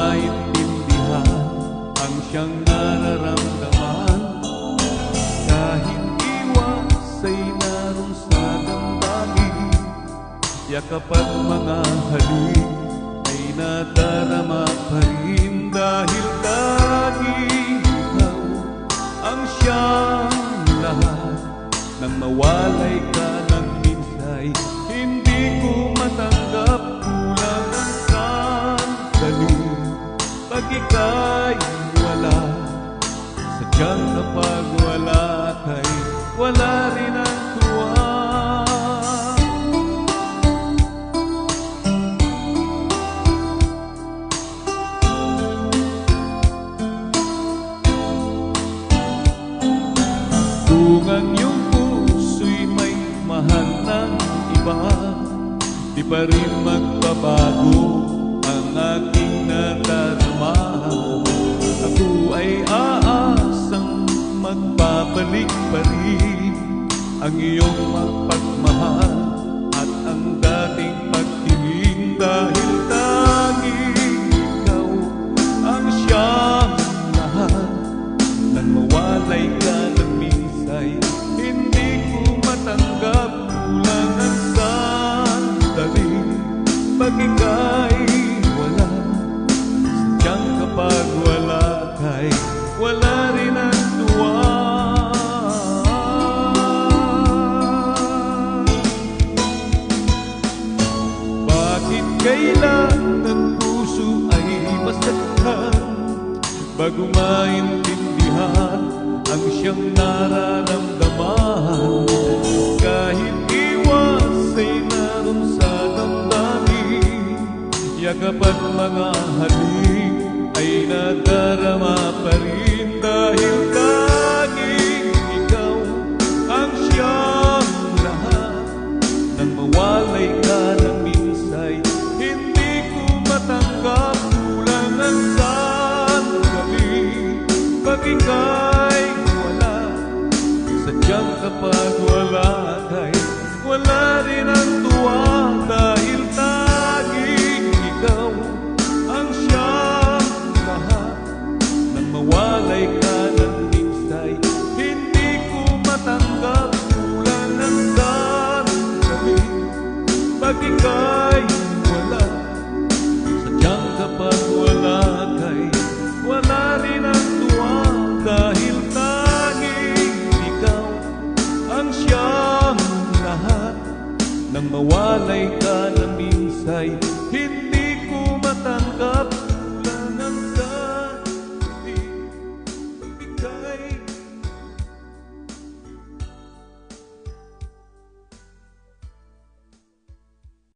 maintindihan ang siyang nararamdaman. Kahit iwas ay naroon sa damdamin, yakap at mga halik ay nadarama pa rin. Dahil tanging ikaw ang siyang lahat, nang mawalay ka ng minsay, hindi ko matanggap. Kulang ang sandali pag ika'y wala. Sadyang kapag wala ka'y wala rin ang tuwa. Kung ang iyong puso'y may mahal ng iba, di pa rin magbabago ang aking nadarama. Ako ay aasang magbabalik pa rin ang iyong mapagmahal at ang dating pagtingin. Dahil tanging ikaw ang siyang lahat, nang mawalay ka ng minsay, hindi ko matanggap. Kulang ang sandali pag ika'y wala. Sadyang kapag wala ka'y wala rin ang tuwa. Bakit kailan ang puso ay masaktan bago maintindihan ang siyang nararamdaman? Kahit iwas ay naroon sa damdamin, yakap at mga halik ay nadarama pa rin. Dahil tanging ikaw ang siyang lahat, nang mawalay ka ng minsay, hindi ko matanggap. Kulang ang sandali pag ika'y wala. Sadyang kapag wala ka'y wala rin ang tuwa. Dahil tanging ikaw ang siyang lahat, nang mawalay ka ng minsay, hindi ko matanggap. Kulang ang sandali pag ika'y wala. Sadyang kapag wala ka'y wala rin ang tuwa. Dahil tanging ikaw ang siyang lahat, nang mawalay ka ng minsay, hindi